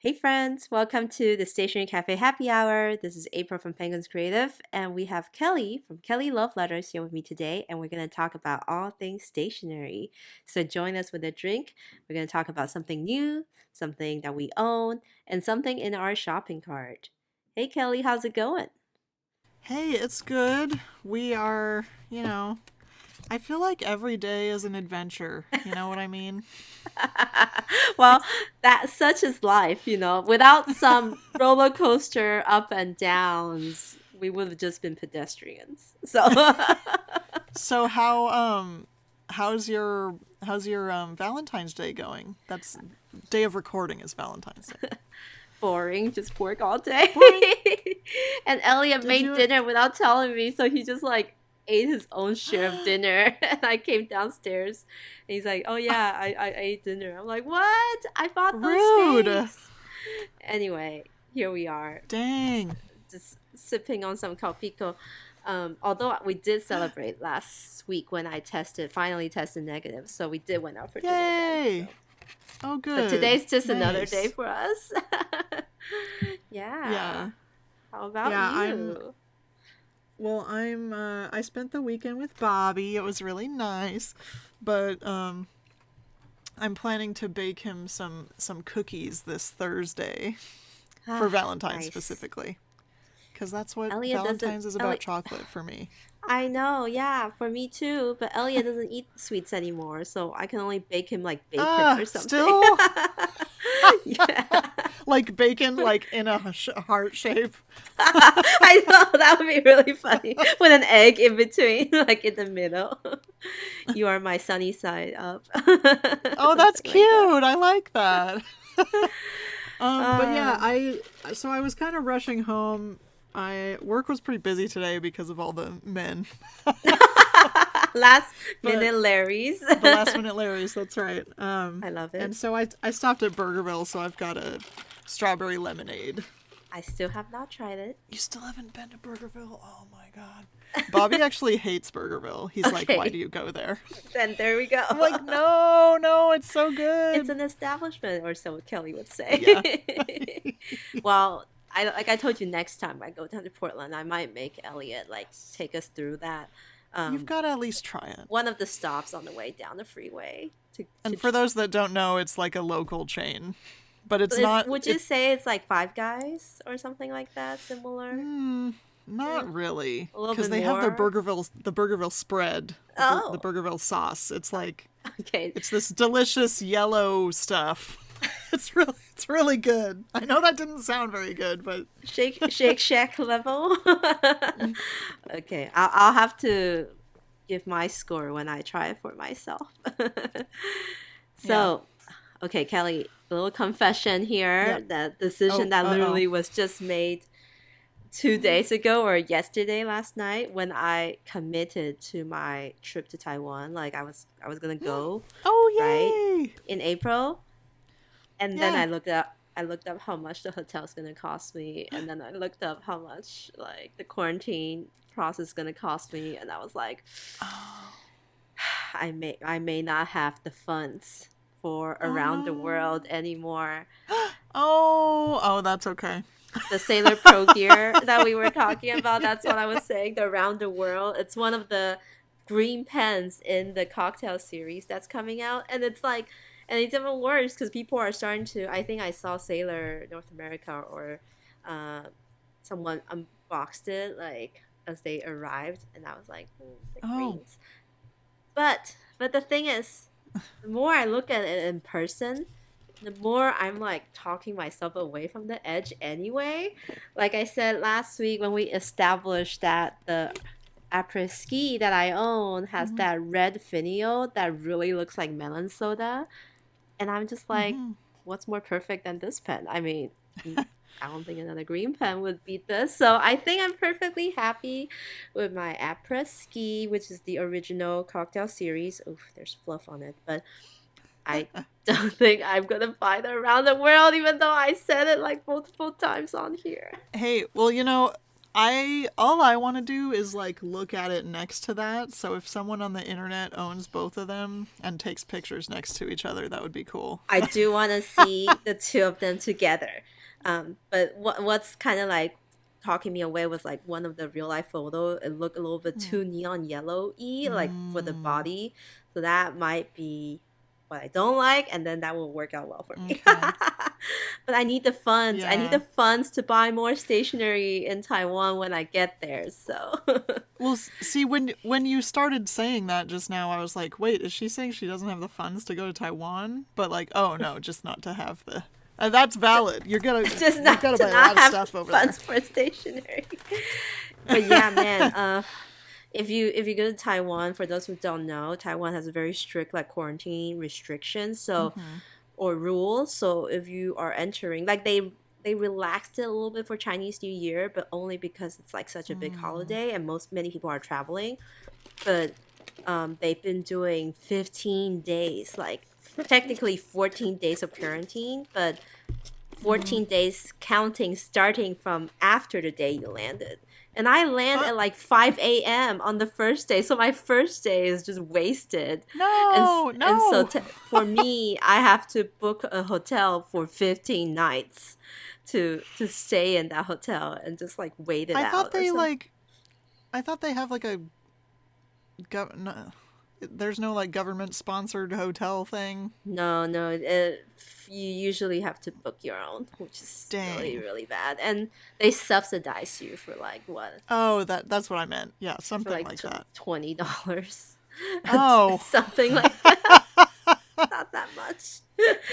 Hey friends, welcome to the Stationery Cafe Happy Hour. This is April from Penguins Creative, and we have Kelly from Kelly Love Letters here with me today, and we're going to talk about all things stationery. So join us with a drink. We're going to talk about something new, something that we own, and something in our shopping cart. Hey Kelly, how's it going? Hey, it's good. I feel like every day is an adventure. You know what I mean? Well, It's that such is life, Without some roller coaster up and downs, we would have just been pedestrians. So so how's your Valentine's Day going? That's day of recording is Valentine's Day. boring, just work all day. Boring. And Elliot Did made you dinner without telling me, so he just like ate his own share of dinner. And I came downstairs and he's like, "Oh yeah, I ate dinner." I'm like, "What? I bought those rude? steaks." Anyway, here we are, Dang. just sipping on some Calpico. Although we did celebrate last week when I finally tested negative, so we did went out for dinner then. Yay. So, Oh, but good. today's just another day Nice. for us. Yeah. Yeah. How about Yeah, you? I spent the weekend with Bobby. It was really nice. But I'm planning to bake him some cookies this Thursday for Ah, Valentine's nice. specifically, because that's what Elliot doesn't. Valentine's is about, Elliot, chocolate for me. I know, yeah, for me too. But Elliot doesn't eat sweets anymore, so I can only bake him like bacon or something. Still Yeah. like bacon, like in a heart shape. I know that would be really funny with an egg in between, like in the middle. You are my sunny side up, Oh, that's something like that. cute. I like that. But yeah, Um, I was kind of rushing home. I work was pretty busy today because of all the men. Last But minute Larry's. the last minute Larry's, that's right. I love And it. so I stopped at Burgerville, so I've got a strawberry lemonade. I still have not tried it. You still haven't been to Burgerville? Oh my god. Bobby actually hates Burgerville. He's like, why do Okay, you go there? then there we go. I'm like, no, no, it's so It's good. an establishment, or so Kelly would Yeah. say. Well, I told you, next time I go down to Portland, I might make Elliot like take us through that. You've Um, got to at least try it. one of the stops on the way down the freeway to And for those that don't know, it's like a local chain. But it's not would you it say it's like Five Guys or something like that, similar? Eh, not really, a little because bit they have more. the Burgerville spread, the Oh, Burgerville sauce. It's like okay. it's this delicious yellow stuff. It's really good. I know that didn't sound very good, but Shake Shack level. Okay, I'll have to give my score when I try it for myself. yeah. So, okay, Kelly, a little confession here. Yep. That decision Oh, that uh-oh. literally was just made 2 days ago or yesterday, last night, when I committed to my trip to Taiwan. Like I was gonna go, right, Oh, yay. in April, and then Yeah. I looked up how much the hotel's gonna cost me, and then I looked up how much like the quarantine process is gonna cost me, and I was like, Oh, I may not have the funds for oh around the no. world anymore. Oh, that's okay. The Sailor Pro gear that we were talking about, that's what I was saying. The around the world. It's one of the green pens in the cocktail series that's coming out, and it's like, and it's even worse because people are starting to. I think I saw Sailor North America or uh, someone unboxed it like as they arrived, and I was like, the Oh. greens. But the thing is, the more I look at it in person, the more I'm like talking myself away from the edge anyway. Like I said last week when we established that the après ski that I own has Mhm. that red finial that really looks like melon soda. And I'm just like, Mhm. what's more perfect than this pen? I mean, I don't think another green pen would beat this. So I think I'm perfectly happy with my après ski, which is the original cocktail series. Oof, there's fluff on it, but I don't think I'm gonna buy the around the world, even though I said it like multiple times on here. Hey, well, all I want to do is like look at it next to that. So if someone on the internet owns both of them and takes pictures next to each other, that would be cool. I do want to see the two of them together. But what's kind of like talking me away was like one of the real life photo. It looked a little bit too neon yellow-y, like for the body. So that might be what I don't like, and then that will work out well for me. Okay. But I need the funds. I Yeah. need the funds to buy more stationery in Taiwan when I get there. So Well, see, when you started saying that just now, I was like, wait, is she saying she doesn't have the funds to go to Taiwan? But like, oh no, just not to have the. That's valid. You're gonna just you've not got to to buy a not lot of have stuff over funds there. for stationery. But yeah, man. If you go to Taiwan, for those who don't know, Taiwan has a very strict like quarantine restrictions. So or rules. So if you are entering, like they relaxed it a little bit for Chinese New Year, but only because it's like such a big holiday and many people are traveling. But they've been doing 15 days, like technically 14 days of quarantine, but 14 days counting starting from after the day you landed. And I land at like 5 a.m. on the first day. So my first day is just wasted. No, And so for me, I have to book a hotel for 15 nights to stay in that hotel and just like wait it out. I thought they have like a no, there's no like government sponsored hotel thing. No, you usually have to book your own, which is really, really bad. And they subsidize you for like what? Oh, that's what I meant. Yeah, something For like that. $20. Oh, something like that. Not that much.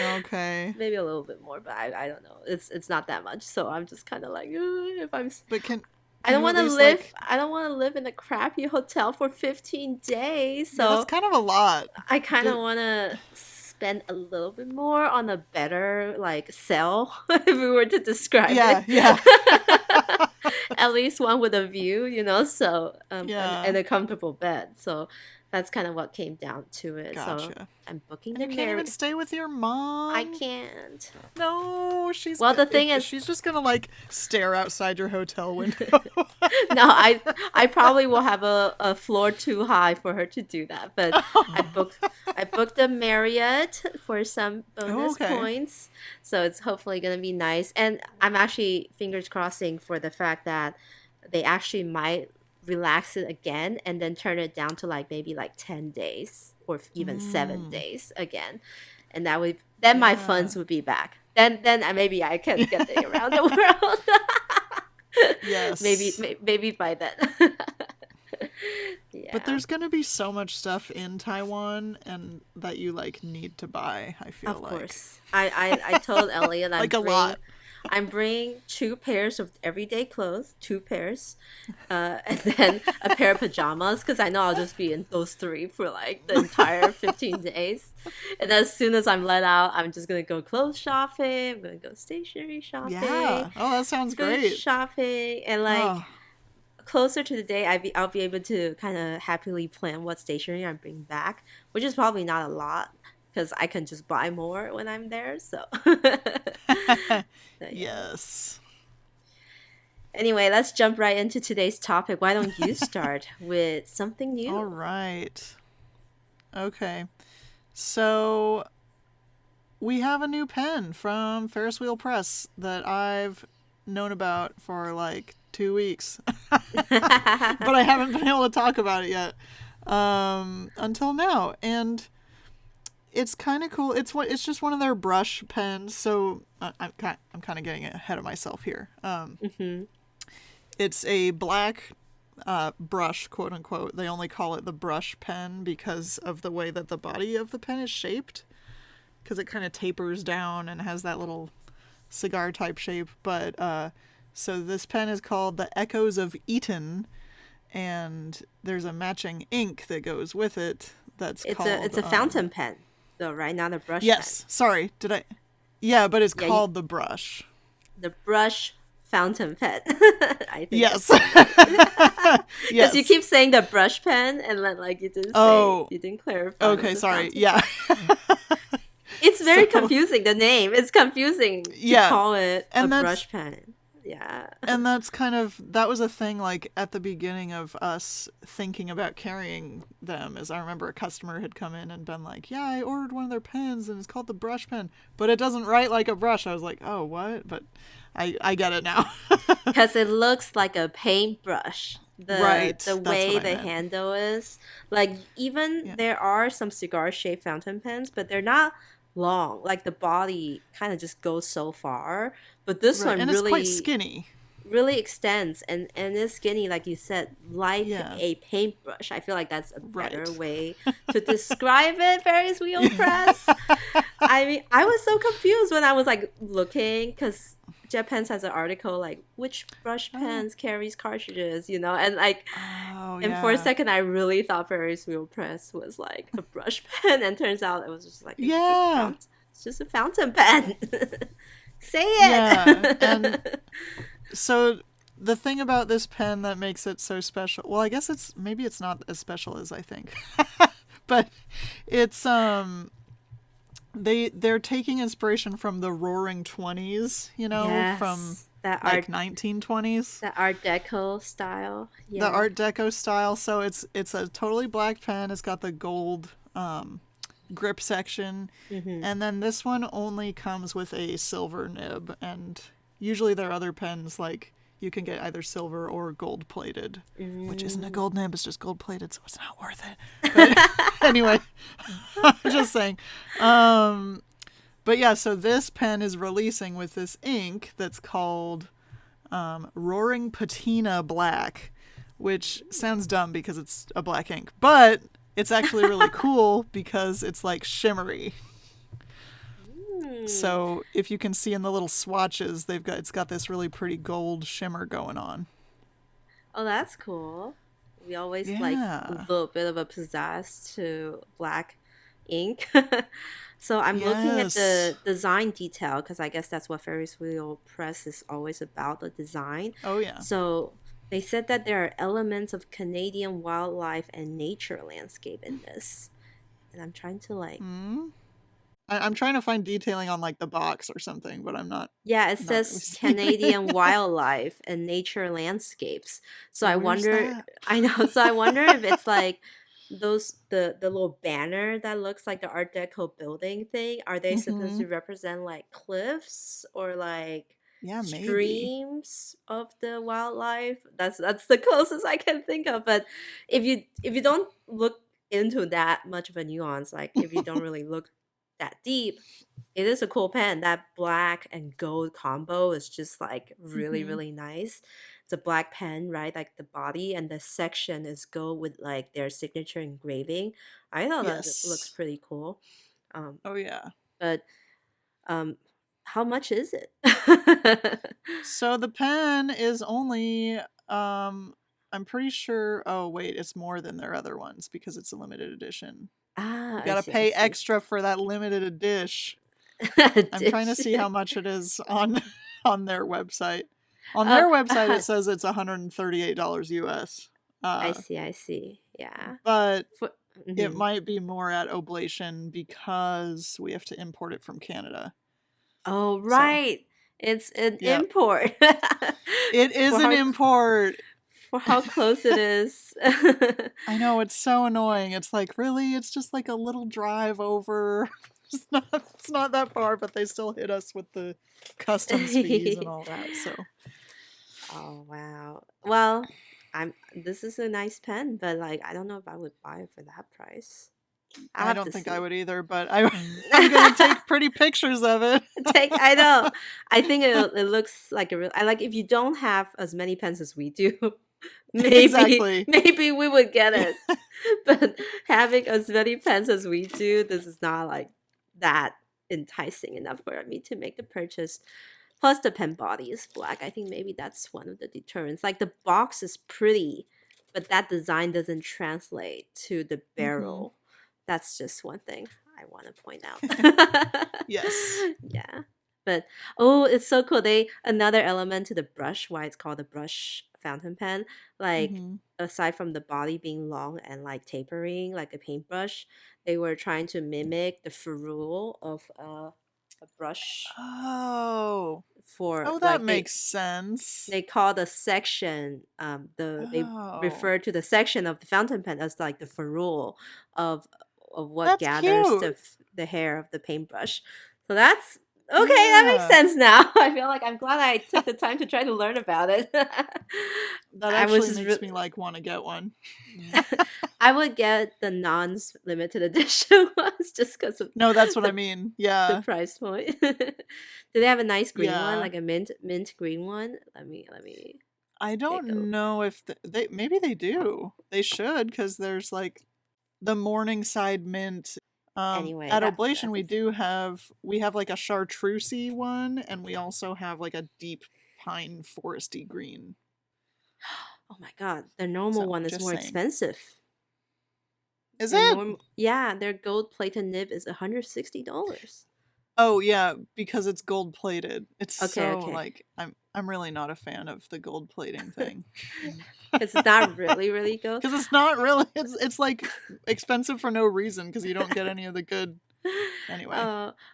Okay. Maybe a little bit more, but I don't know. It's not that much. So I'm just kind of like, if I'm. But I don't you want at to least, live. like- I don't want to live in a crappy hotel for 15 days. So Yeah, that's kind of a lot. I kind of want to spend a little bit more on a better like cell, if we were to describe Yeah, it. yeah. At least one with a view, so Yeah. and a comfortable bed. So that's kind of what came down to it. So Gotcha. I'm booking And the you can't even Marriott. I with your mom. I can't. No, she's. Well, the thing is- she's just gonna like stare outside your hotel window. No, I probably will have a floor too high for her to do that. But I booked the Marriott for some bonus Okay. points, so it's hopefully gonna be nice. And I'm actually fingers crossing for the fact that they actually might relax it again and then turn it down to like maybe like 10 days or even 7 days again, and that would then my funds would be back. Then maybe I can get it around the world. Yes. Maybe by then. Yeah. But there's gonna be so much stuff in Taiwan, and that you like need to buy. I feel of like. course. I told Elliot Like a lot. I'm bringing 2 pairs of everyday clothes, 2 pairs, and then a pair of pajamas, because I know I'll just be in those 3 for like the entire 15 days. And as soon as I'm let out, I'm just gonna go clothes shopping. I'm gonna go stationery shopping. Yeah. Oh, that sounds Food great. shopping, and like Oh, closer to the day, I'll be able to kind of happily plan what stationery I'm bringing back, which is probably not a lot because I can just buy more when I'm there. So, yeah. yes. Anyway, let's jump right into today's topic. Why don't you start with something new? All right. Okay. So we have a new pen from Ferris Wheel Press that I've known about for like 2 weeks. But I haven't been able to talk about it yet until now. And it's kind of cool. It's just one of their brush pens. So I'm kind of getting ahead of myself here. It's a black brush, quote unquote. They only call it the brush pen because of the way that the body of the pen is shaped, because it kind of tapers down and has that little cigar type shape. But so this pen is called the Echoes of Eton, and there's a matching ink that goes with it. It's a fountain pen, though, right? Not a brush. Yes. pen. Sorry. Did I? Yeah, but it's called the brush. The brush fountain pen. I think. Yes. Because Yes. you keep saying the brush pen, and then like you didn't say, you didn't clarify. Okay. Sorry. Yeah. It's very confusing. The name it's confusing to Yeah. call it And a that's- brush pen. Yeah. And that was a thing like at the beginning of us thinking about carrying them. As I remember a customer had come in and been like, yeah, I ordered one of their pens and it's called the brush pen, but it doesn't write like a brush. I was like, oh, what? But I get it now. Because it looks like a paintbrush. The Right. That's what way I the meant. handle is. Like, even Yeah. there are some cigar shaped fountain pens, but they're not long. Like, the body kind of just goes so far. But this Right. one And it's quite really skinny. really extends and is skinny, like you said, like Yeah. a paintbrush. I feel like that's a better Right. way to describe it. Ferris Wheel Press. I mean, I was so confused when I was like looking, because JetPens has an article like which brush Oh. pens carries cartridges, you know, and like, Oh, and for a yeah. second I really thought Ferris Wheel Press was like a brush pen, and turns out it was just like Yeah. it's just a fountain pen. Say Yeah. And it. so the thing about this pen that makes it so special, well, I guess it's not as special as I think. But it's they're taking inspiration from the Roaring 20s, from Yes, like 1920s. that Art Deco style. The Yeah. Art Deco style. So it's a totally black pen. It's got the gold grip section, Mm-hmm. and then this one only comes with a silver nib, and usually there are other pens like you can get either silver or gold plated, which isn't a Mm. gold nib, it's just gold plated, so it's not worth it. But anyway, I'm just saying. But yeah, so this pen is releasing with this ink that's called Roaring Patina Black, which sounds dumb because it's a black ink, but it's actually really cool because it's like shimmery. Mm. So if you can see in the little swatches, it's got this really pretty gold shimmer going on. Oh, that's cool. We always like a Yeah. little bit of a pizzazz to black ink. So I'm looking at Yes. the design detail, because I guess that's what Ferris Wheel Press is always about, the design. Oh yeah. So they said that there are elements of Canadian wildlife and nature landscape in this. And I'm trying to like, Hmm. I'm trying to find detailing on like the box or something, but I'm yeah, it not really says seeing anything. Canadian wildlife and nature landscapes. So I Where's wonder, that? I know, so I wonder if it's like the little banner that looks like the Art Deco building thing. Are they supposed Hmm. to represent like cliffs or like Yeah, maybe. streams of the wildlife? That's the closest I can think of. But if you don't look into that much of a nuance, like if you don't really look that deep, it is a cool pen. That black and gold combo is just like really, Hmm. really nice. It's a black pen, right? Like the body and the section is gold with like their signature engraving. I thought that looks Yes. pretty cool. Um, Oh yeah. but how much is it? So the pen is only I'm pretty sure, oh wait, it's more than their other ones because it's a limited edition. Ah, You I gotta see, I pay see. extra for that limited edition. I'm trying to Dish. see how much it is on on their website. On Oh, their website it says it's $138 US. I Uh see, I see. Yeah. but For, it mhm. might be more at Oblation because we have to import it from Canada. Oh, So, right. It's an yep. import. It is for an how import. for how close it is. I know, it's so annoying. It's like, really? It's just like a little drive over. It's not that far, but they still hit us with the customs fees and all that. So Oh wow. Well, this is a nice pen, but like I don't know if I would buy it for that price. I'll I have don't to think I see. would either, but I'm gonna take pretty pictures of it. I know. I think it looks like a real. I like, if you don't have as many pens as we do, maybe Exactly. maybe we would get it. But having as many pens as we do, this is not like that enticing enough for me to make the purchase. Plus, the pen body is black. I think maybe that's one of the deterrents. Like, the box is pretty, but that design doesn't translate to the Hmm. barrel. That's just one thing I want to point out. Yes. Yeah. But oh, it's so cool. They another element to the brush, why it's called the brush fountain pen. Like, Hmm. aside from the body being long and like tapering like a paintbrush, they were trying to mimic the ferrule of a brush Oh. for Oh, that like makes sense. they call the section they Oh, refer to the section of the fountain pen as like the ferrule of what that's gathers cute. the hair of the paintbrush. So that's okay. That makes Yeah. sense now. I feel like I'm glad I took the time to try to learn about it. That I was actually just makes me like want to get one. I would get the non-limited edition ones just because of No, that's what I the mean. the Yeah. price point. Do they have a nice green one, Yeah. like a mint green one? Let me I take a don't know if they maybe they do. They should because there's like the Morningside mint. anyway. At Oblation That's we have like a chartreusey one, and we also have like a deep pine foresty green. oh my god, the normal So one is just more saying. expensive. Is Their it? normal, yeah, their gold plated nib is $160. Oh yeah, because it's gold plated. It's Okay, so okay, like I'm really not a fan of the gold plating thing. it's not really gold. Because it's not really it's like expensive for no reason because you don't get any of the good anyway.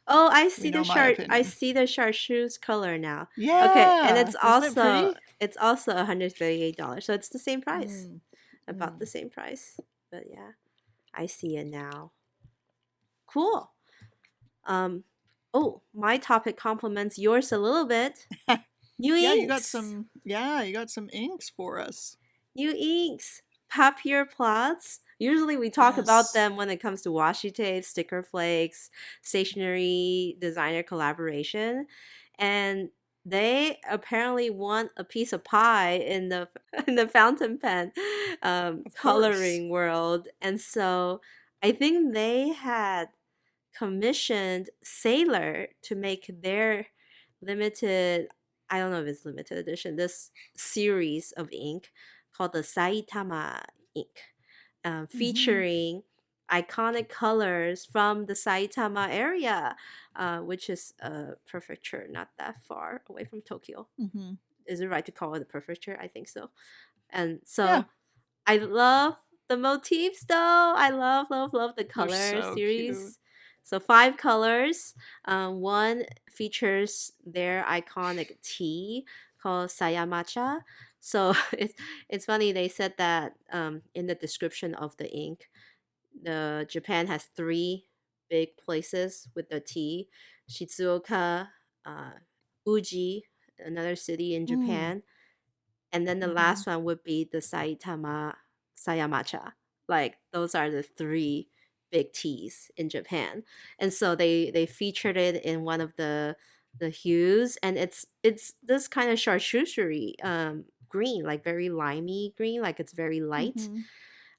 Oh, I We see know the my I opinion. see the chartreuse color now. Okay, and Yeah, isn't it pretty? it's also $138, so it's the same price, Mm, about the mm. same price. But yeah, I see it now. Cool. Um, oh, my topic complements yours a little bit. New Yeah, inks. you got some inks for us. New inks. Papier Platz. Usually we talk about Yes. them when it comes to washi tape, sticker flakes, stationery designer collaboration. And they apparently want a piece of pie in the in the fountain pen Of course. coloring world. And so I think they had commissioned Sailor to make their limited, I don't know if it's limited edition, this series of ink called the Saitama ink, Hmm. featuring iconic colors from the Saitama area, which is a prefecture not that far away from Tokyo. Hmm. Is it right to call it a prefecture? I think so. And Yeah. so I love the motifs though. I love the They're color so cute. series. So five colors. One features their iconic tea called Sayamacha. So it's funny they said that in the description of the ink, the Japan has three big places with the tea: Shizuoka, uh, Uji, another city in Mm. Japan, and then the Hmm. last one would be the Saitama Sayamacha. Like those are the three big teas in Japan, and so they featured it in one of the hues, and it's this kind of charcuterie green, like very limey green, like it's very light.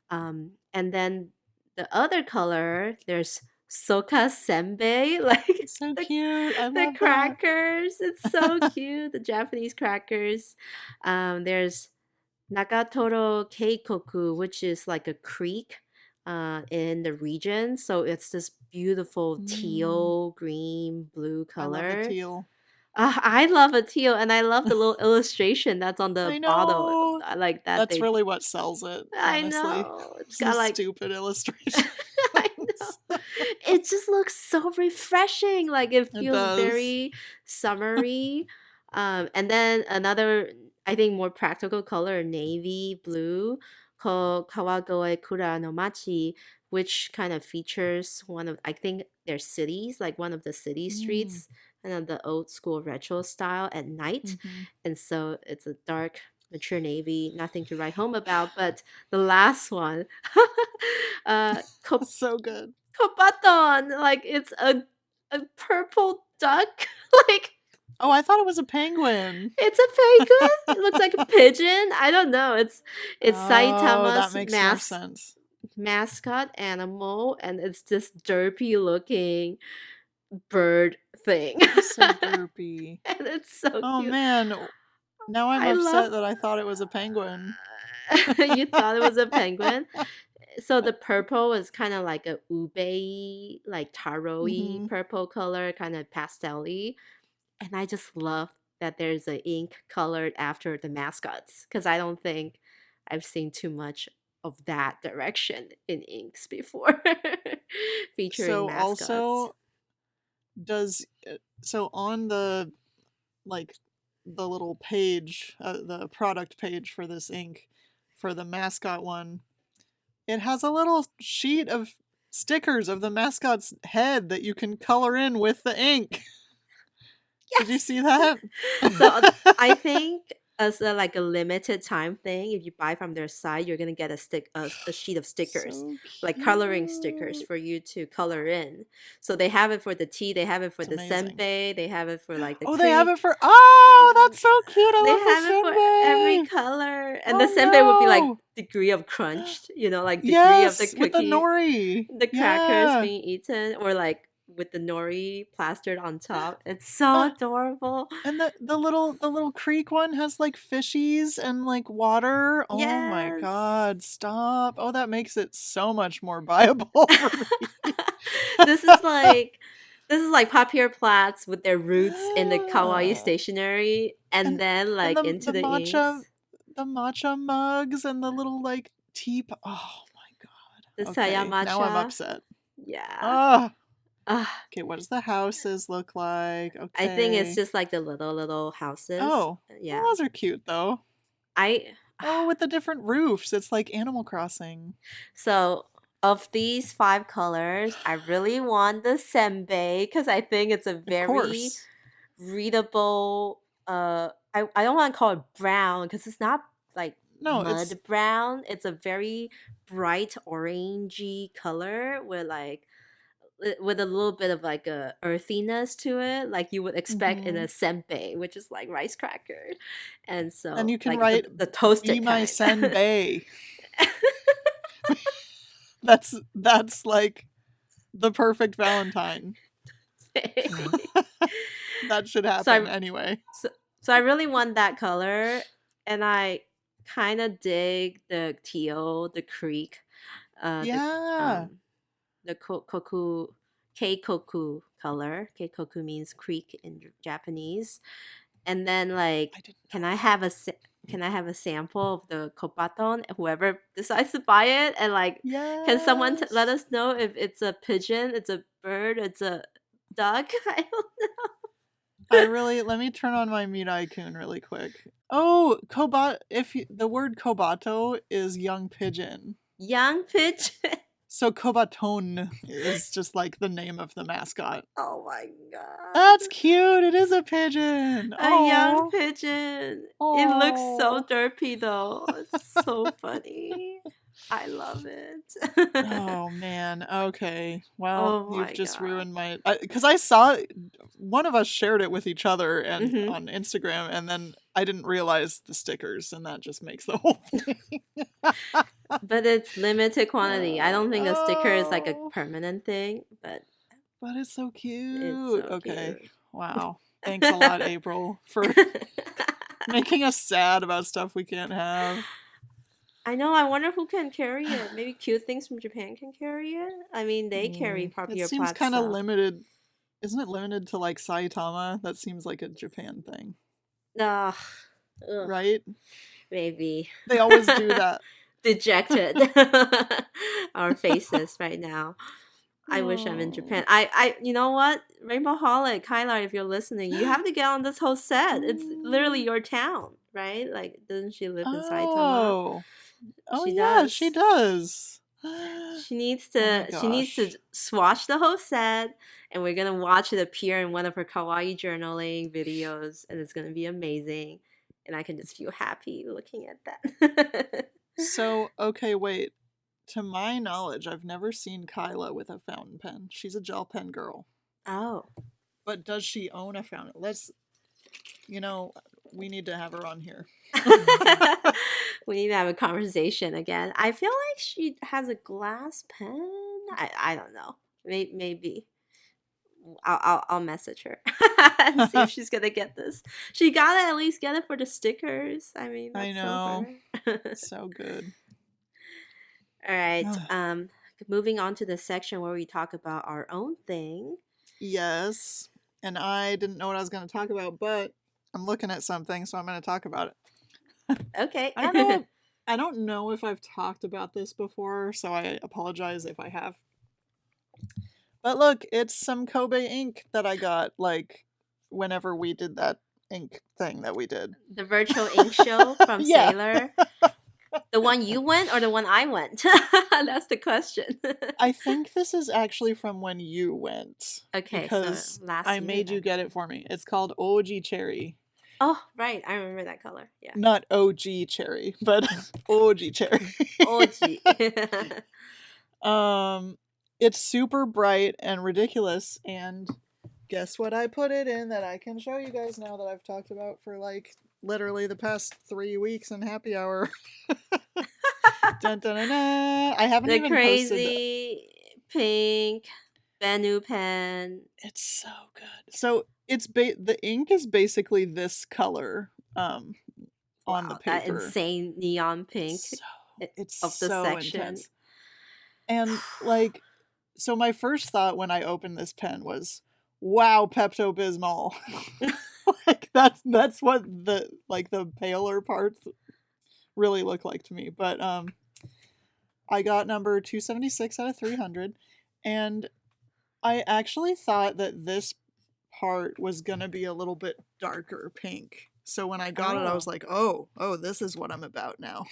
Hmm. And then the other color, there's Soka Senbei, like So the cute. I the love that. crackers. It's so cute. The Japanese crackers. There's Nagatoro Keikoku, which is like a creek in the region. So it's this beautiful Mm. teal, green, blue I love a color. teal. I love a teal, and I love the little illustration that's on the I bottle. know. I like that That's they. really what sells it, I honestly. know it's It's the got like. stupid illustration. I know. It just looks so refreshing. Like it It feels does. very summery. And then another, I think, more practical color, navy blue, called Kawagoe Kura no Machi, which kind of features one of, I think, their cities, like one of the city Mm. streets, and of the old school retro style at night. Hmm. And so it's a dark, mature navy, nothing to write home about. But the last one, uh, So good. Kopaton, like it's a purple duck. Like Oh, I thought it was a penguin. it's a penguin. It looks like a pigeon. I don't know. It's Oh, that Saitama's makes more sense. mascot animal, and it's this derpy looking bird thing. He's so derpy. And it's so Oh cute. man, now I'm I love upset that I thought it was a penguin. you thought it was a penguin. So the purple is kind of like a ube, like taro-y Hmm. purple color, kind of pastel-y. And I just love that there's a ink colored after the mascots because I don't think I've seen too much of that direction in inks before featuring So mascots. also does so on the like the little page, the product page for this ink for the mascot one, it has a little sheet of stickers of the mascot's head that you can color in with the ink. Did you see that? So I think as like a limited time thing, if you buy from their site, you're gonna get a sheet of stickers, So like coloring stickers cute. for you to color in. So they have it for the tea, they have it for It's the amazing. senbei, they have it for like the Oh, they have creek. it for. Oh, that's so cute. I They love have it for every the senbei. color, and the senbei would be like Oh degree of crunched, like degree of the yes, with the cookie, nori. the crackers Yeah. being eaten, or like with the nori plastered on top. It's so Uh, adorable. and the little creek one has like fishies and like water. Oh my Yes. god, stop. Oh, that makes it so much more viable for me. this is like this is like Papier Platz with their roots in the kawaii and stationery, and then and like into the the inks. matcha mugs and the little like oh my The god. Okay, now I'm Sayamacha. upset. Yeah. Oh, Ugh, okay, what does the houses look like? I think it's Okay. just like the little houses. Oh, well, Yeah. those are cute though. I Oh, with the different roofs. It's like Animal Crossing. so of these 5 colors, I really want the senbei because I think it's a Of very course. readable. I don't want to call it brown because it's not like No, it's mud brown. It's a very bright orangey color with a little bit of like a earthiness to it, like you would expect in a mhm. senbei, which is like rice cracker, and And so you can like the write the "Be toasted my kind. senbei." That's like the perfect Valentine. That should so happen I anyway. so, so I really want that color, and I kind of dig the teal, the creek, the Yeah. koku keikoku color. Keikoku means creek in Japanese. And then like, I didn't can know I that. have can I have a sample of the kopaton? Whoever decides to buy it, and like, can someone let Yes. us know if it's a pigeon, it's a bird, it's a duck? I don't Let me turn on my Mirai-kun really quick. Oh, the word kobato is young pigeon. young pigeon. So Kobaton is just like the name of the mascot. Oh my god. That's cute. It is a pigeon. A young Oh. pigeon. It looks so Oh. derpy though. It's so funny. I love it. Oh man. Okay. Well, Oh you've my just god. ruined my because I saw one of us shared it with each other and Hmm. on Instagram, and then I didn't realize the stickers, and that just makes the whole thing. But it's limited quantity. I don't think the sticker is like a Oh, permanent thing, but but it's so it's cute. so Okay. cute. Wow. Thanks a lot, April, for making us sad about stuff we can't have. I know. I wonder who can carry it. Maybe Cute Things from Japan can carry it. I mean, they carry It Papier seems Platz kind of stuff. limited. Isn't it limited to like Saitama? That seems like a Japan thing, Ugh, ugh, right? maybe. They always do that. Dejected. Our faces right now. I wish I'm in Oh. Japan. You know what? Rainbow Holic, Kylar, if you're listening, you have to get on this whole set. It's literally Mm. your town, right? Like, doesn't she live in Saitama? Oh. Oh She yeah, she does. does. Oh my She needs to gosh. swatch the whole set, and we're gonna watch it appear in one of her kawaii journaling videos, and it's gonna be amazing. And I can just feel happy looking at that. So, okay, wait. To my knowledge, I've never seen Kyla with a fountain pen. She's a gel pen girl. Oh. But does she own a fountain? You know, we need to have her on here. We need to have a conversation again. I feel like she has a glass pen. I don't know. Maybe. I'll message her and see if she's gonna get this. She gotta at least get it for the stickers. I mean, I that's so know. her. So good. All right. Moving on to the section where we talk about our own thing. Yes. And I didn't know what I was going to talk about, but I'm looking at something, so I'm going to talk about it. Okay. I don't know if I've talked about this before, so I apologize if I have. But look, it's some Kobe ink that I got like whenever we did that ink thing that we did. The virtual ink show from Yeah. Sailor. The one you went or the one I went? That's the question. I think this is actually from when you went. Okay, Because so last I year made you then. get it for me. It's called OG Cherry. Oh, right. I remember that color. Yeah. Not OG Cherry, but OG Cherry. OG. It's super bright and ridiculous, and guess what I put it in that I can show you guys now that I've talked about for like literally the past 3 weeks in Happy Hour. Dun, dun, dun, dun. I haven't The even crazy pink Benu pen. It's so good. So it's the ink is basically this color on the Wow, that paper. insane neon pink It's of the so section. intense. And like, so my first thought when I opened this pen was, "Wow, Pepto-Bismol." Like that's what the paler parts really look like to me. But I got number 276 out of 300, and I actually thought that this part was gonna be a little bit darker pink. So when I got it, I was like, "Oh, this is what I'm about now."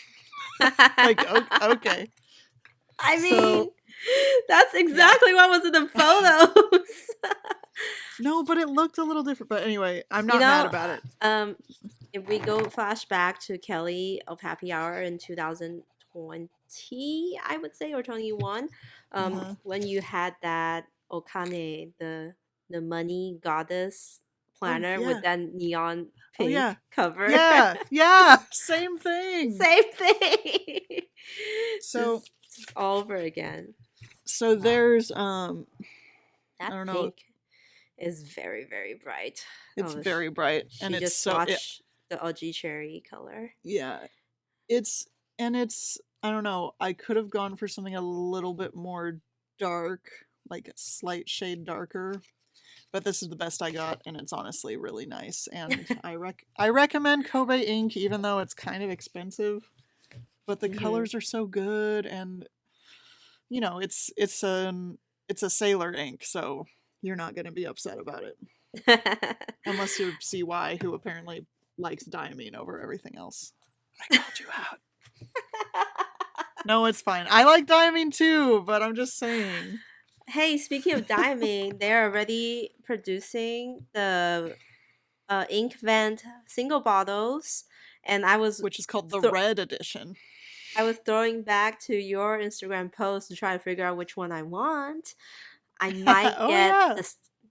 Like, okay. I mean, that's exactly what was in the photos. No, but it looked a little different. But anyway, I'm not mad about it. If we go flashback to Kelly of Happy Hour in 2020, I would say, or 21, when you had that Okane, the money goddess planner with that neon pink cover. Yeah, same thing. Same thing. So just all over again. So there's that I don't know. Pink is very, very bright. It's very bright, and it's just watched the OG cherry color. Yeah, it's I don't know. I could have gone for something a little bit more dark, like a slight shade darker, but this is the best I got, and it's honestly really nice. And I recommend Kobe ink, even though it's kind of expensive. But the colors are so good, and you know it's a Sailor ink, so you're not going to be upset about it, unless you're CY, who apparently likes diamine over everything else. I called you out. No, it's fine. I like diamine too, but I'm just saying. Hey, speaking of diamine, they're already producing the ink vent single bottles, and which is called the red edition. I was throwing back to your Instagram post to try to figure out which one I want. I might get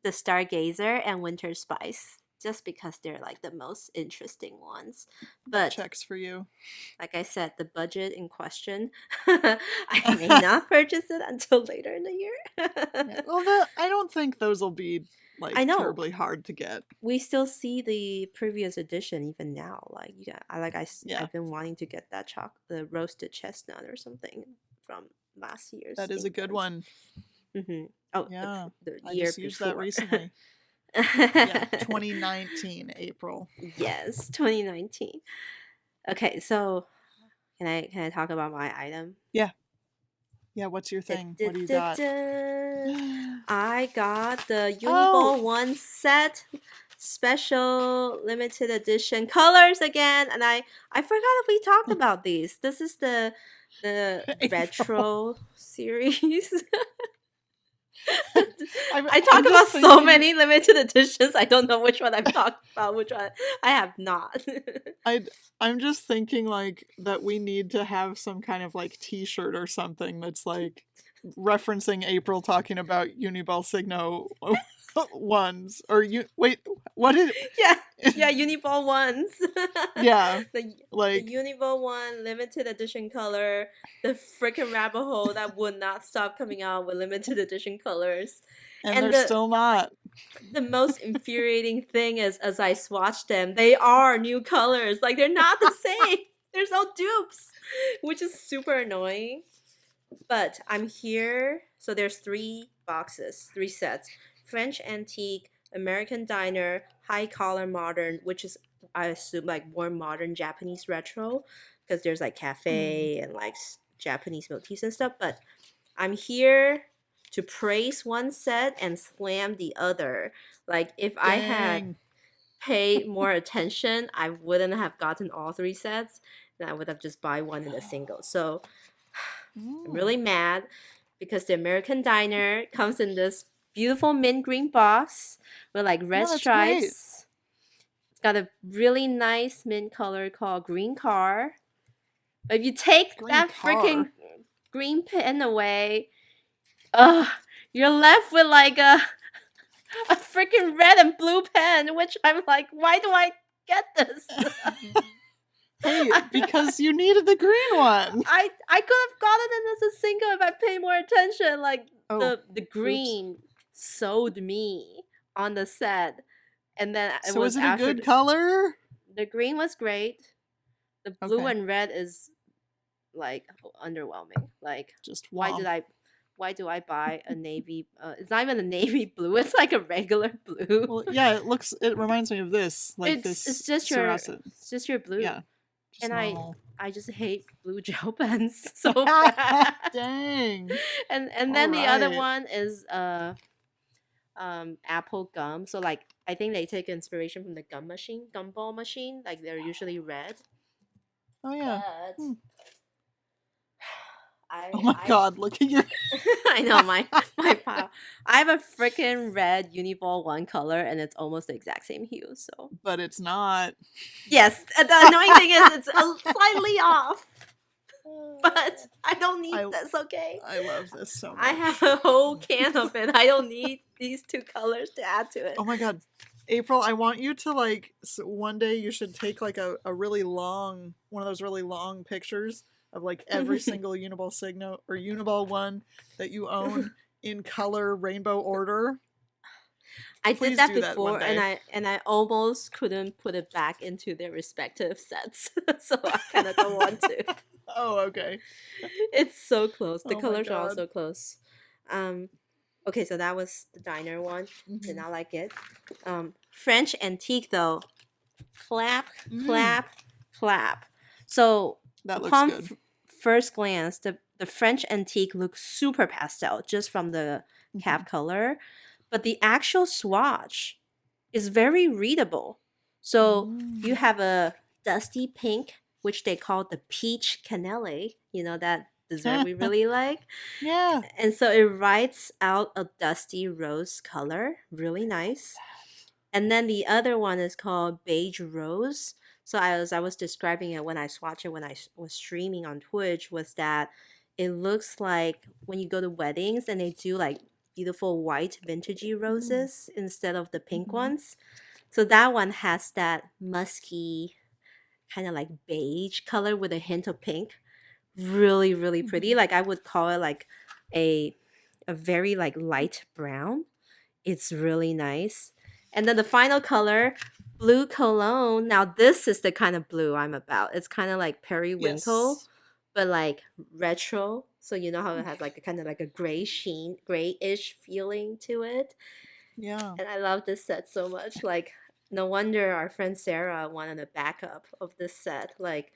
the Stargazer and Winter Spice, just because they're like the most interesting ones. But checks for you. Like I said, the budget in question, I may not purchase it until later in the year. Well, I don't think those will be terribly hard to get. We still see the previous edition even now. Like I've been wanting to get that the roasted chestnut or something from last year's. That is a good one. Mm-hmm. Oh yeah, the I year just used before. that recently. Yeah, 2019 April. Yes, 2019. Okay, so can I talk about my item? Yeah. Yeah, what's your thing? What do you got? I got the Uniball One set, special limited edition colors again, and I forgot if we talked about these. This is the retro series. I talk about so many limited editions. I don't know which one I've talked about, which one I have not. I'm just thinking that we need to have some kind of T-shirt or something that's referencing April talking about Uniball Signo ones or wait, what did Uniball ones. Yeah, the Uniball One limited edition color, the freaking rabbit hole that would not stop coming out with limited edition colors, and they're still not. The most infuriating thing is, as I swatch them, they are new colors. They're not the same. There's no dupes, which is super annoying. But I'm here. So there's 3 sets. French Antique, American Diner, High Collar Modern, which is, I assume, more modern Japanese retro, because there's cafe and Japanese milk teas and stuff. But I'm here to praise one set and slam the other. If I had paid more attention, I wouldn't have gotten all 3 sets. And I would have just buy one in a single. So I'm really mad because the American Diner comes in this beautiful mint green box with like red that's great. stripes. It's got a really nice mint color called Green Car. But if you take Green that car. freaking green pen away, you're left with like a freaking red and blue pen, which I'm like, why do I get this? Hey, because you needed the green one. I could have gotten it as a single if I paid more attention. Like the green sold me on the set, and then so was it a good color? The green was great. The blue and red is like underwhelming. Like, just why do I buy a navy? It's not even a navy blue. It's like a regular blue. Well, yeah, it reminds me of this. Like it's just your blue. Yeah. And normal. I just hate blue gel pens so bad. Dang. And then the other one is apple gum. So like I think they take inspiration from the gumball machine. Like they're usually red. Oh yeah. But oh my god, look at your I know my pile. I have a freaking red Uniball One color and it's almost the exact same hue, so. But it's not. Yes, the annoying thing is it's slightly off. But I don't need this, okay? I love this so much. I have a whole can of it. I don't need these 2 colors to add to it. Oh my god. April, I want you to like one day you should take like a really long one of those really long pictures of like every single Uniball One that you own in color rainbow order. I did that before and I almost couldn't put it back into their respective sets. So I kind of don't want to. Oh, okay. It's so close. The colors are all so close. Okay, so that was the diner one. Did not like it. French antique though. Clap, clap, clap. So that looks good. First glance, the French antique looks super pastel just from the cap color, but the actual swatch is very readable. So you have a dusty pink, which they call the peach cannelle, you know, that dessert we really like. Yeah. And so it writes out a dusty rose color, really nice. And then the other one is called beige rose. So as I was describing it when I swatched it when I was streaming on Twitch, was that it looks like when you go to weddings and they do like beautiful white vintagey roses instead of the pink ones. So that one has that musky kind of like beige color with a hint of pink. Really, really pretty. Like I would call it like a very like light brown. It's really nice. And then the final color, blue cologne. Now this is the kind of blue I'm about. It's kind of like periwinkle, but like retro. So you know how it has like a kind of like a grayish feeling to it. Yeah. And I love this set so much. Like no wonder our friend Sarah wanted a backup of this set. Like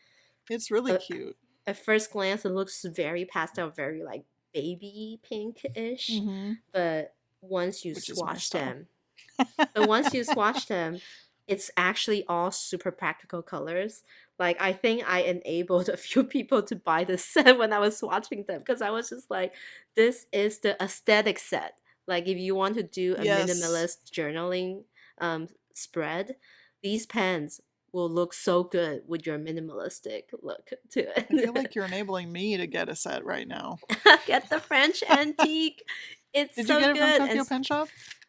it's really cute. At first glance, it looks very pastel, very like baby pink-ish. But once you swatch them, it's actually all super practical colors. Like I think I enabled a few people to buy this set when I was swatching them because I was just like, this is the aesthetic set. Like if you want to do a minimalist journaling spread, these pens will look so good with your minimalistic look to it. I feel like you're enabling me to get a set right now. Get the French antique. Did so you get good. It from Tokyo Pen Shop?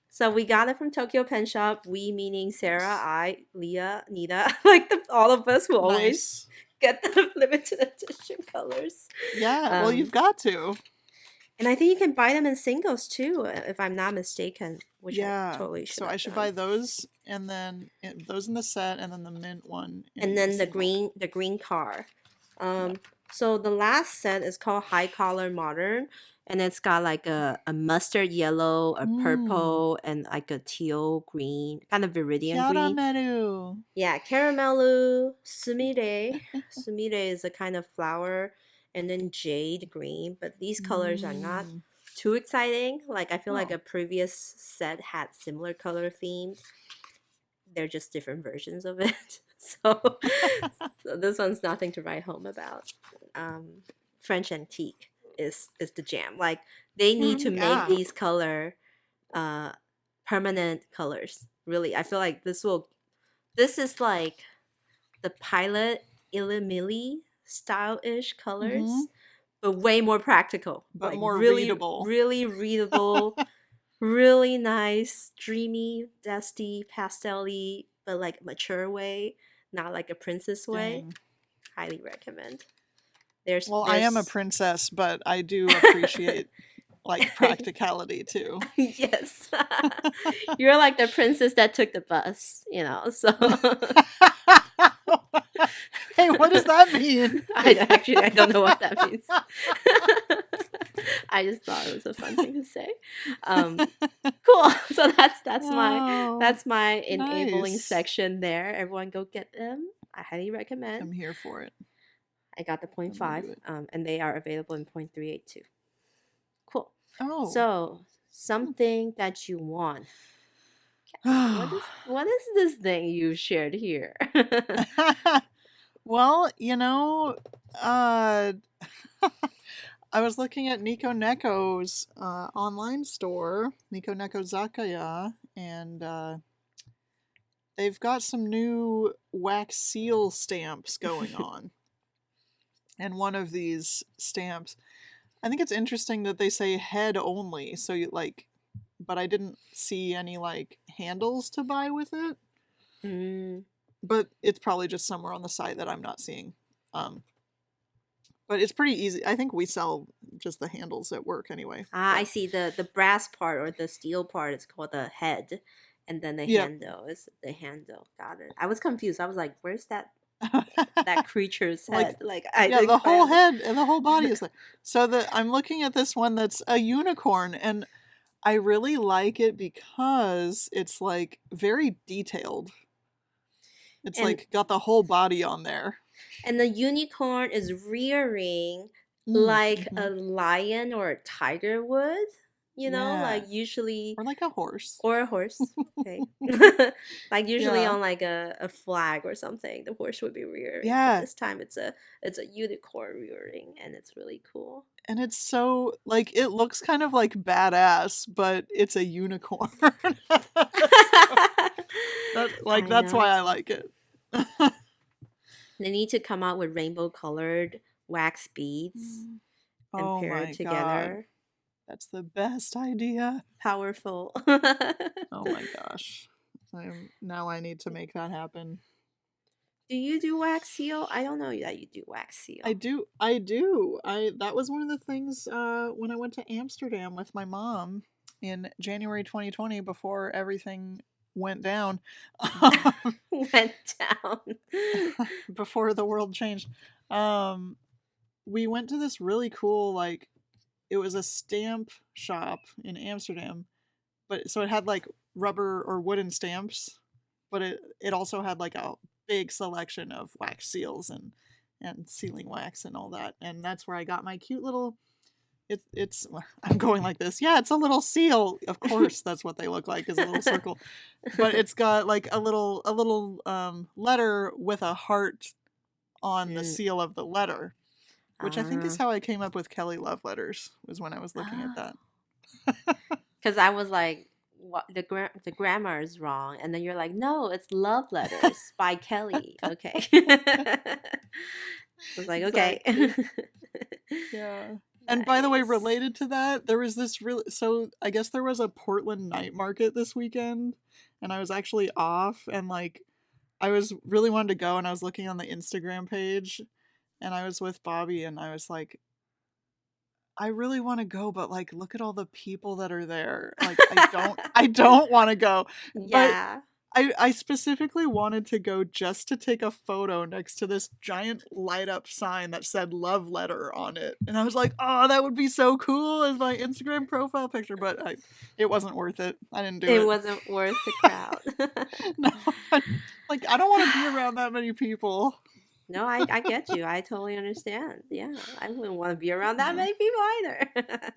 So we got it from Tokyo Pen Shop. We meaning Sarah, I, Leah, Nita, like all of us will always get the limited edition colors. Yeah, well you've got to. And I think you can buy them in singles too, if I'm not mistaken. Which I totally should. So I should buy those, and then those in the set, and then the mint one. And then the green car. So the last set is called High Collar Modern, and it's got like a mustard yellow, a purple, and like a teal green, kind of viridian green. Yeah, caramelu, sumire. Sumire is a kind of flower. And then jade green, but these colors are not too exciting. Like I feel like a previous set had similar color themes. they're just different versions of it. So, so this one's nothing to write home about. French antique is the jam. Like they need to make Yeah. these color uh permanent colors. Really, I feel like this is like the pilot Illimilli style ish Mm-hmm. colors, but way more practical. But Like more really, readable. really readable, really nice, dreamy, dusty, pastel-y, but like mature way, not like a princess way. Dang. Highly recommend. Well, I am a There's princess, but I do appreciate like practicality too. yes. You're like the princess that took the bus, you know. So Hey, what does that mean? I don't know what that means. I just thought it was a fun thing to say. Cool. So Oh, that's my enabling nice. section there. Everyone go get them. I highly I'm recommend. here for it. I got the I'm gonna 0.5, do it. and they are available in 0.38 too. Cool. Oh. So something that you want. What is this thing you shared here? Well, I was looking at Nico Neko's online store, Nico Neko Zakaya, and they've got some new wax seal stamps going on. And one of these stamps, I think it's interesting that they say head only, so you but I didn't see any like handles to buy with it. Mm. But it's probably just somewhere on the site that I'm not seeing. But it's pretty easy. I think we sell just the handles at work anyway. I see the brass part or the steel part is called the head, and then the Yep. handle is the handle. Got it. I was confused. I was like, "Where's that creature's Like, head?" Like, I yeah, didn't the quite whole understand. head and the whole body is like. So I'm looking at this one that's a unicorn, and I really like it because it's like very detailed. It's And like got the whole body on there. and the unicorn is rearing like Mm-hmm. a lion or a tiger would. You know, Yeah, like usually or like a horse. or a horse. Okay. Like usually Yeah, on like a flag or something, the horse would be rearing. But yeah. this time it's a unicorn rearing and it's really cool. And it's so like it looks kind of like badass, but it's a unicorn. I That's know. why I like it. They need to come out with rainbow colored wax beads and Oh pair it my god. together. That's the best idea. Powerful. Oh my gosh. Now I need to make that happen. Do you do wax seal? I don't know that you do wax seal. I do. That was one of the things when I went to Amsterdam with my mom in January 2020 before everything went down. Went down. Before the world changed. We went to this really cool, like, it was a stamp shop in Amsterdam, but so it had like rubber or wooden stamps, but it also had like a big selection of wax seals and sealing wax and all that, and that's where I got my cute little. It's I'm going like this. Yeah, it's a little seal. Of course, that's what they look like, is a little circle, but it's got like a little letter with a heart on the seal of the letter, which I think is how I came up with Kelly Love Letters, was when I was looking at that. Because I was like, what, the grammar is wrong, and then you're like, no, it's Love Letters by Kelly. Okay. I was like, okay. Yeah. And by the way, Nice. related to that, there was this so I guess there was a Portland night market this weekend, and I was actually off, and like I was really wanted to go, and I was looking on the Instagram page, and I was with Bobby, and I was like, I really want to go, but like look at all the people that are there. Like I don't want to go. Yeah. But I specifically wanted to go just to take a photo next to this giant light up sign that said love letter on it. And I was like, oh, that would be so cool as my Instagram profile picture, but it wasn't worth it. I didn't do it. It wasn't worth the crowd. No. Like, I don't want to be around that many people. No, I get you. I totally understand. Yeah, I wouldn't want to be around that many people either.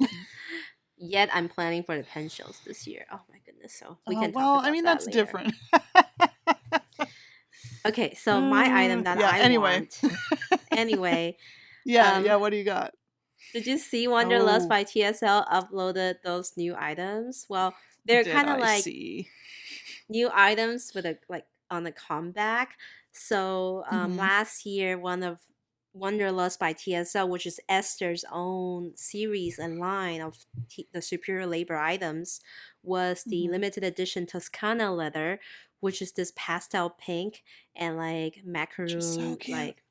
Yet I'm planning for the pen shows this year. Oh my goodness! So we can talk about I mean, that that's later. different. Okay, so my item that Yeah, I anyway. want. Anyway, Yeah, what do you got? did you see Wanderlust Oh, by TSL uploaded those new items? Well, they're did kind of I like see? new items with a like on the comeback. So Mm-hmm. last year, one of Wanderlust by TSL, which is Esther's own series and line of the superior labor items, was the Mm-hmm. limited edition Toscana leather, which is this pastel pink and like Which is so macaroon cute. like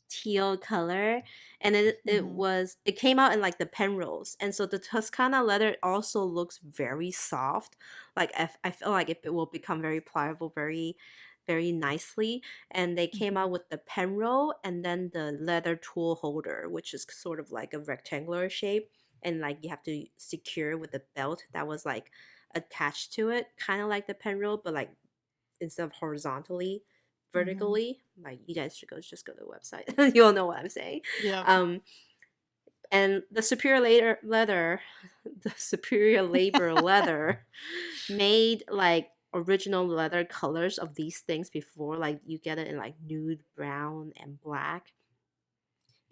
teal color, and Mm-hmm. it came out in like the pen rolls, and so the Toscana leather also looks very soft, like I feel like it will become very pliable very nicely. And they came Mm-hmm. out with the pen roll and then the leather tool holder, which is sort of like a rectangular shape, and like you have to secure with a belt that was like attached to it, kind of like the pen roll, but like instead of horizontally, Mm-hmm. vertically. Like you guys should just go to the website. You'll know what I'm saying. Yep. um and the superior leather the superior labor leather made like original leather colors of these things before, like you get it in like nude brown and black.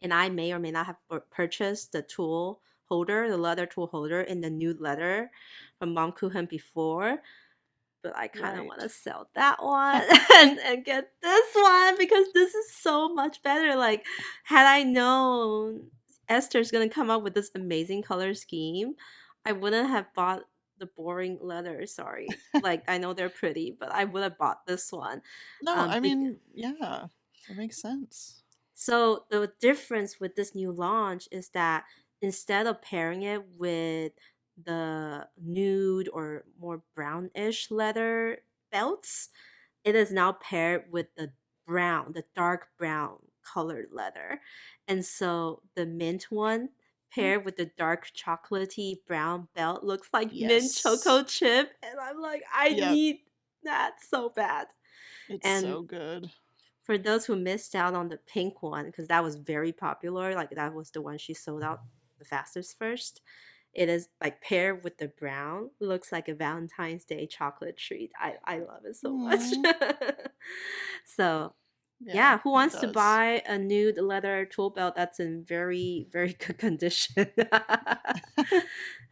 And I may or may not have purchased the tool holder, the leather tool holder in the nude leather from Mom Kuchen before, but I kind of want Right. to sell that one and get this one because this is so much better. Like, had I known Esther's gonna come up with this amazing color scheme, I wouldn't have bought the boring leather. Sorry, like I know they're pretty, but I would have bought this one. No, Um, I be- mean, yeah, that makes sense. so the difference with this new launch is that instead of pairing it with the nude or more brownish leather belts, it is now paired with the dark brown colored leather. And so the mint one Mm, paired with the dark chocolatey brown belt looks like mint yes. choco chip. And I'm like, I Yep. need that so bad. It's And so good. for those who missed out on the pink one, because that was very popular, like that was the one she sold out the fastest first. It is like paired with the brown, looks like a Valentine's Day chocolate treat. I love it so much. Mm, So yeah, yeah, who it wants to does. buy a nude leather tool belt that's in very, very good condition?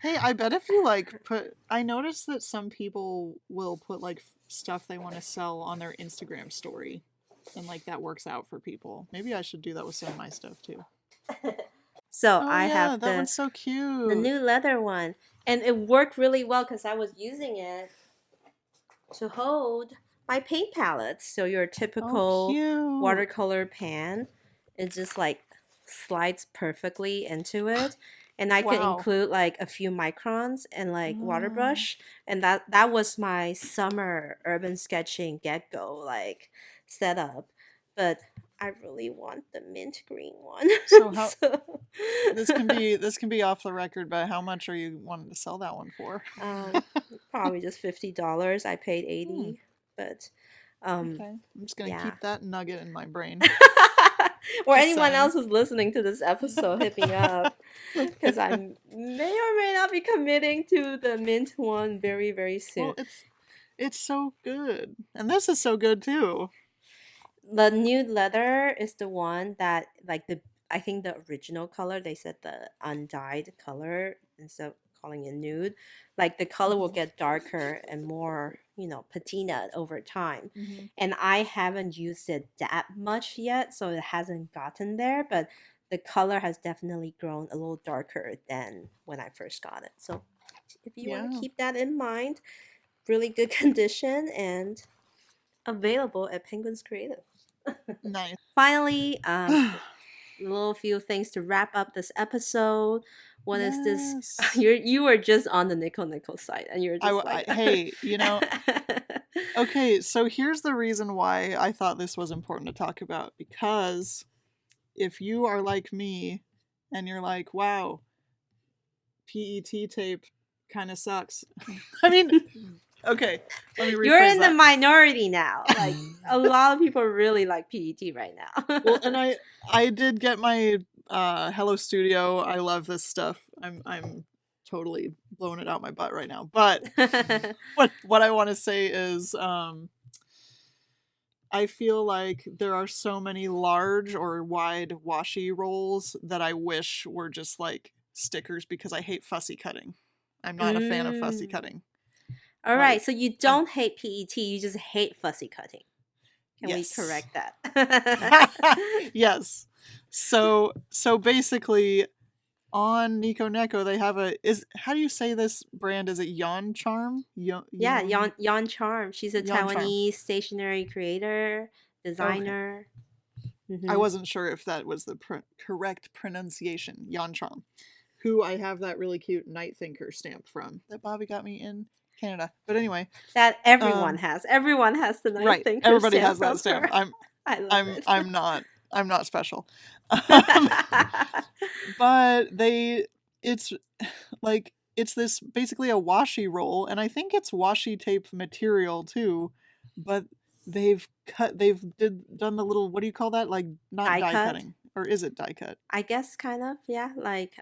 Hey, I bet if you like put, I noticed that some people will put like stuff they want to sell on their Instagram story, and like that works out for people. Maybe I should do that with some of my stuff too. So Oh I yeah, have that one's so the cute. new leather one, and it worked really well because I was using it to hold my paint palettes. So your Oh typical cute. watercolor pan, it just like slides perfectly into it. And I can Wow. include like a few microns and like water Mm. brush. And that was my summer urban sketching get-go like setup. But I really want the mint green one. So how So this can be off the record, but how much are you wanting to sell that one for? um probably just $50. I paid Hmm. 80, but um Okay. I'm just gonna yeah. keep that nugget in my brain. Or Just anyone saying. else who's listening to this episode, hit me up because I may or may not be committing to the mint one very, very soon. Well, it's so good. And this is so good too. The nude leather is the one that like the I think the original color, they said the undyed color instead of calling it nude, like the color will Mhm. get darker and more, patina over time. Mhm. And I haven't used it that much yet, so it hasn't gotten there, but the color has definitely grown a little darker than when I first got it. So if you want to Yeah. keep that in mind, really good condition and available at Penguins Creative. Nice. Finally, little few things to wrap up this episode. One is this: Yes. you were just on the Nickel site, and you're just like, Hey, okay, so here's the reason why I thought this was important to talk about, because if you are like me and you're like, wow, PET tape kind of sucks. I mean, okay, let me you're rephrase in the that. minority now. Like a lot of people really like PET right now. Well, and I did get my Hello Studio. I love this stuff. I'm totally blowing it out my butt right now. But what I want to say is I feel like there are so many large or wide washi rolls that I wish were just like stickers because I hate fussy cutting. I'm not a fan of fussy Mm. cutting. All right, Like, so you I'm don't hate PET, you just hate fussy cutting. Can we yes. correct that? Yes. So basically on Nico Neko they have how do you say this brand? Is it Yon Charm? Yeah, Yon Yon Charm. She's a Yon Charm. Taiwanese stationery creator, Okay. designer. I Hmm. wasn't sure if that was the correct pronunciation. Yon Charm, who I have that really cute Night Thinker stamp from that Bobby got me in Canada. But anyway, That everyone um, has. Everyone has the Night right. Thinker Everybody stamp has that from stamp. her. I'm I love I'm it. I'm not I'm not special. Um, but it's like it's this basically a washi roll, and I think it's washi tape material too, but they've done the little, what do you call that, like not Die die cut. cutting, or is it die cut? I guess kind of, yeah. Like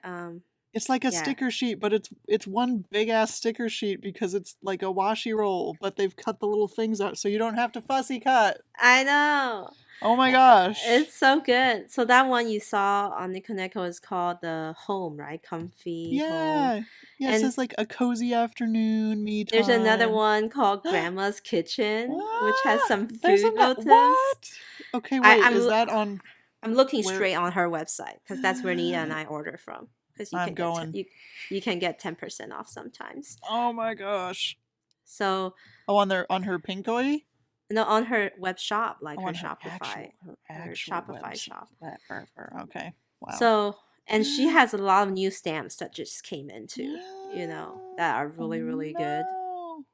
It's like a yeah. sticker sheet, but it's one big ass sticker sheet because it's like a washi roll, but they've cut the little things out so you don't have to fussy cut. I know. Oh my Eh, gosh. It's so good. So that one you saw on the Koneko is called the Home, right? Comfy Home. Yeah. Yeah, it And says like a cozy afternoon, me there's another time. one called Grandma's Kitchen, which has Ah, some there's food a motifs. what? Okay, I, wait, I'm is l- that on I'm looking where straight on her website because that's where Nita and I order from. Because you I'm can get going? you can get 10% off sometimes. Oh my gosh. So Oh, on her Pinkoi? no, on her web shop, like Oh, her on her Shopify, her actual Shopify website. shop. Okay. Wow. So, and she has a lot of new stamps that just came in too, that are Oh really, really good. no.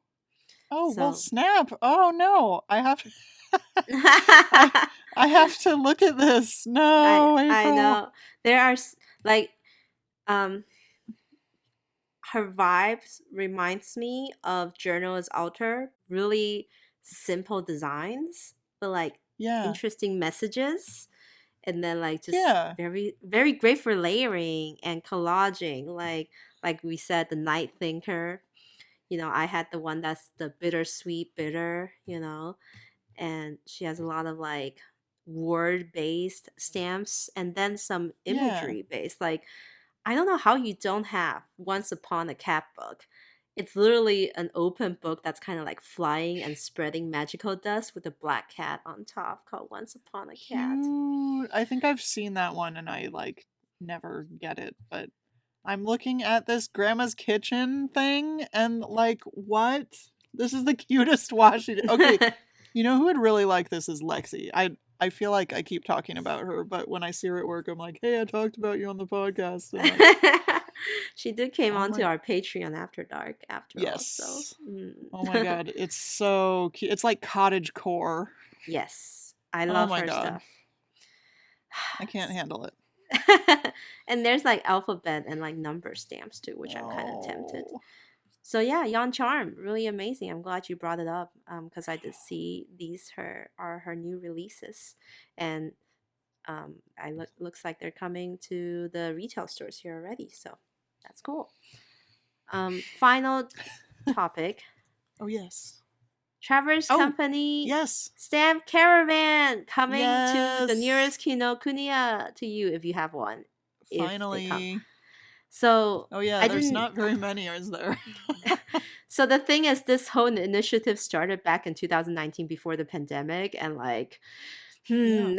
Oh, well, So, snap. Oh no. I I have to look at this. No, I April. know there are like um her vibes reminds me of Journal's Altar, really simple designs, but like Yeah. interesting messages. And then like just Yeah. very very great for layering and collaging, like we said, the Night Thinker. I had the one that's the bittersweet bitter, and she has a lot of like word based stamps and then some Yeah. imagery based. Like, I don't know how you don't have Once Upon a Cat book. It's literally an open book that's kind of like flying and spreading magical dust with a black cat on top, called Once Upon a Cat. Cute. I think I've seen that one and I like never get it, but I'm looking at this Grandma's Kitchen thing and like, what? This is the cutest washi. Okay, you know who would really like this is Lexi. I feel like I keep talking about her, but when I see her at work, I'm like, hey, I talked about you on the podcast. And like, She did came oh onto my, our Patreon after dark after all, so yes. Oh my god, it's so cute. It's like cottage core. yes, I Oh love my her god, stuff. I can't handle it. And there's like alphabet and like number stamps too, which I'm kind of tempted. Oh, So yeah, Yon Charm, really amazing. I'm glad you brought it up because I did see these are her new releases, and looks like they're coming to the retail stores here already. So that's cool. Final topic. oh yes. Traverse Oh, Company yes. Stamp Caravan coming to the Yes. nearest Kinokuniya to you if you have one. If they come. Finally. So Oh yeah, I there's didn't. not very many, is there? So the thing is, this whole initiative started back in 2019 before the pandemic, and like, Yeah.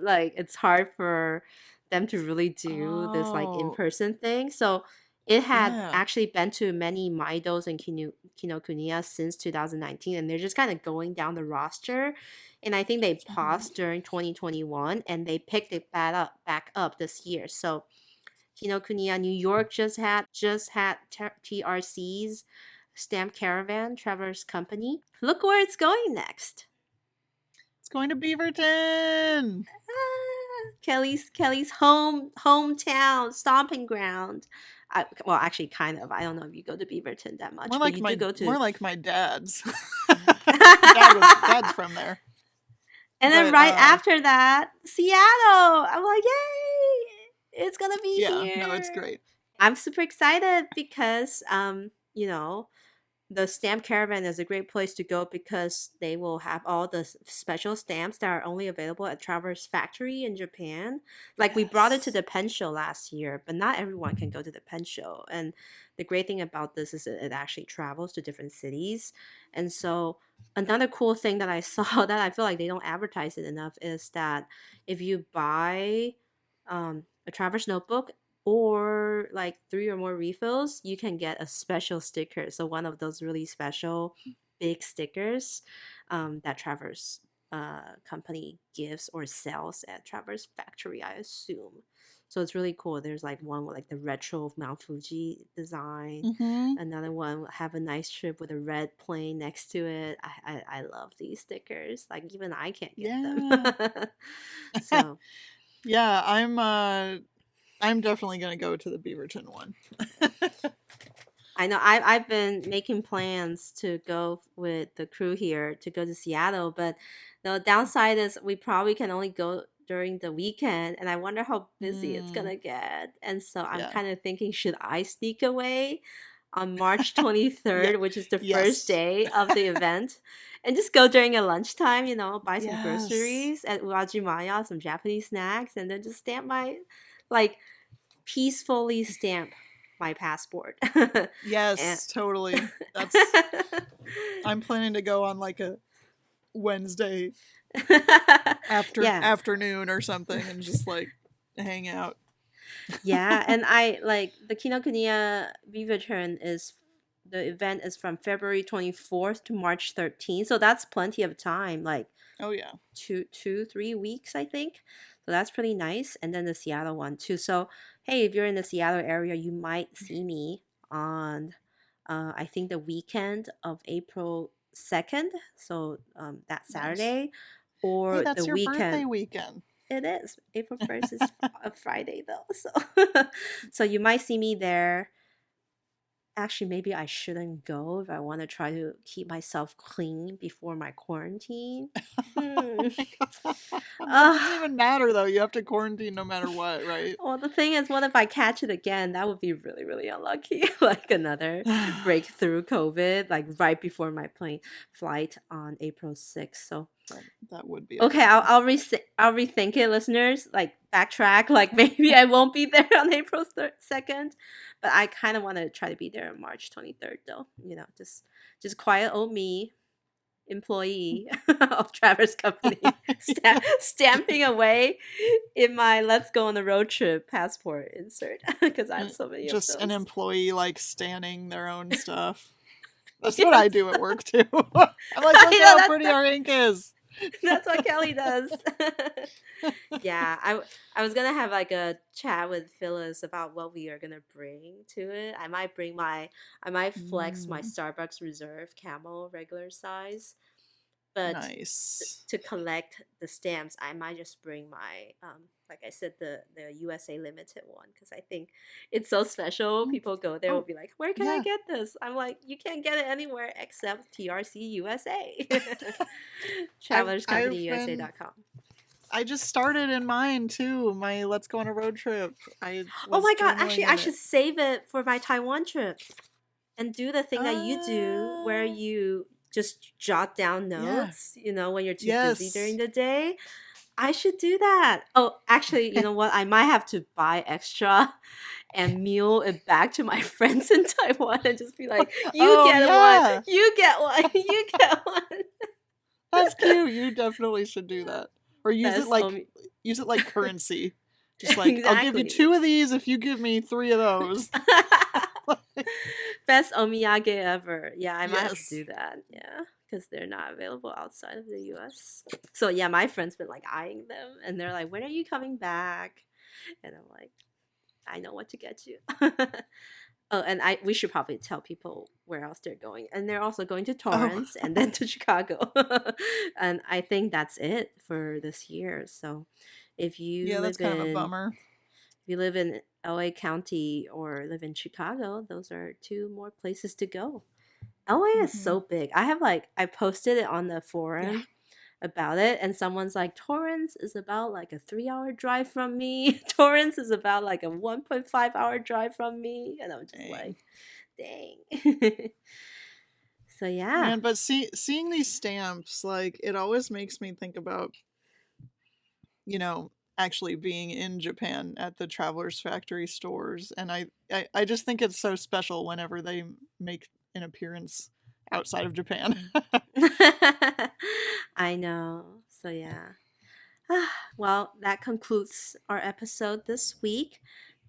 like it's hard for them to really do this like in Oh, person thing. So it had yeah. actually been to many Maidos and Kinokuniya since 2019, and they're just kind of going down the roster. And I think they paused during 2021, and they picked it back up this year. So Kinokuniya New York just had TRC's Stamp Caravan Traverse Company. Look where it's going next. It's going to Beaverton. Kelly's hometown stomping ground. Well, actually, kind of. I don't know if you go to Beaverton that much, but you do go to. More like my dad's. Dad's from there. And then But, right after that, Seattle. I'm like, yay! It's gonna be yeah, here. no, it's great. I'm super excited because the stamp caravan is a great place to go because they will have all the special stamps that are only available at Traverse Factory in Japan. Like we brought it to Yes. the pen show last year, but not everyone can go to the pen show. And the great thing about this is that it actually travels to different cities. And so another cool thing that I saw that I feel like they don't advertise it enough is that if you buy a Traverse notebook or like 3 or more refills, you can get a special sticker. So one of those really special big stickers that Traverse company gives or sells at Traverse Factory, I assume. So it's really cool. There's like one with like the retro Mount Fuji design. Mm-hmm. Another one will have a nice strip with a red plane next to it. I love these stickers. Like even I can't get Yeah. them. So Yeah, I'm definitely gonna go to the Beaverton one. I know I've been making plans to go with the crew here to go to Seattle, but the downside is we probably can only go during the weekend, and I wonder how busy it's Mm, gonna get. And so I'm yeah. kind of thinking, should I sneak away on March Yeah. 23rd, which is the first Yes. day of the event, and just go during a lunchtime, buy some Yes. groceries at Uajimaya, some Japanese snacks, and then just stamp my like peacefully stamp my passport. And Yes, totally. That's I'm planning to go on like a Wednesday yeah. afternoon or something and just like hang out. Yeah, and I like the Kinokuniya Viva Turn is the event is from February 24th to March 13th. So that's plenty of time, like Oh yeah. 3 weeks, I think. So that's pretty nice. And then the Seattle one too. So hey, if you're in the Seattle area, you might see me on I think the weekend of April 2nd. So that Nice. Saturday Hey, or the that's your birthday weekend. weekend. It is. April 1st is a Friday though. So so you might see me there. Actually, maybe I shouldn't go if I want to try to keep myself clean before my quarantine. Hmm. That doesn't Ugh. even matter though. You have to quarantine no matter what, right? Well, the thing is, what if I catch it again? That would be really, really unlucky. Like another breakthrough COVID, like right before my plane flight on April 6th. So That would be a okay, bummer. I'll rethink it, listeners. Like backtrack. Like maybe I won't be there on April 2nd, but I kind of want to try to be there on March 23rd, though. Just quiet old me, employee of Traverse Company, stamping away in my "Let's go on a road trip" passport insert because I have so many of Just an those. employee like scanning their own stuff. That's what I Yes, do at work too. I'm like, look I at know how pretty our ink is. that's what Kelly does. Yeah, I was gonna have like a chat with Phyllis about what we are gonna bring to it. I might flex my Mm, Starbucks Reserve Camel regular size, but nice. to collect the stamps, I might just bring my like I said, the USA limited one because I think it's so special. Mm, People go there will oh, be like, "Where can I yeah. get this?" I'm like, "You can't get it anywhere except TRC USA." I've been TravelersCompanyUSA.com. I just started in mine too. My let's go on a road trip. I Oh was my god, actually journaling I in should it. save it for my Taiwan trip and do the thing that you do where Uh, you just jot down yeah. notes, when you're too busy during Yes. the day. I should do that. Oh, actually, you know what? I might have to buy extra and mail it back to my friends in Taiwan and just be like, you Oh get one, yeah. you get one, you get one. That's cute. You definitely should do that. Or Best omi- use it like currency. Just like I'll give you exactly. 2 of these if you give me 3 of those. Best omiyage ever. Yeah, I might have to Yes. do that. Yeah, because they're not available outside of the U.S. So yeah, my friends been like eyeing them, and they're like, "When are you coming back?" And I'm like, "I know what to get you." Oh, and we should probably tell people where else they're going, and they're also going to Oh, Torrance and then to Chicago, and I think that's it for this year. So, if you yeah, that's live kind of a in bummer. if you live in LA County or live in Chicago, those are two more places to go. LA is Hmm. so big. I posted it on the Yeah. forum about it, and someone's like, Torrance is about like a 3 hour drive from me. Torrance is about like a 1.5 hour drive from me. And I'm just Dang. like, dang. So yeah. Man, but seeing these stamps, like, it always makes me think about, actually being in Japan at the Travelers Factory stores, and I just think it's so special whenever they make an appearance outside of Japan. I know. So yeah. Well, that concludes our episode this week.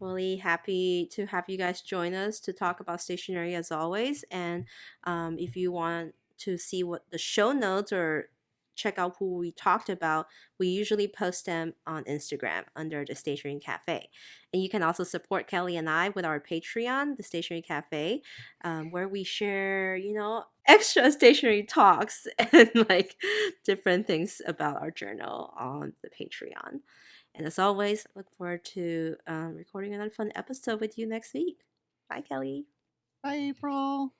Really happy to have you guys join us to talk about stationery as always. And if you want to see what the show notes or check out who we talked about, we usually post them on Instagram under the Stationery Cafe. And you can also support Kelly and I with our Patreon, the Stationery Cafe, where we share, extra stationery talks and like different things about our journal on the Patreon. And as always, look forward to recording another fun episode with you next week. Bye, Kelly. Bye, April.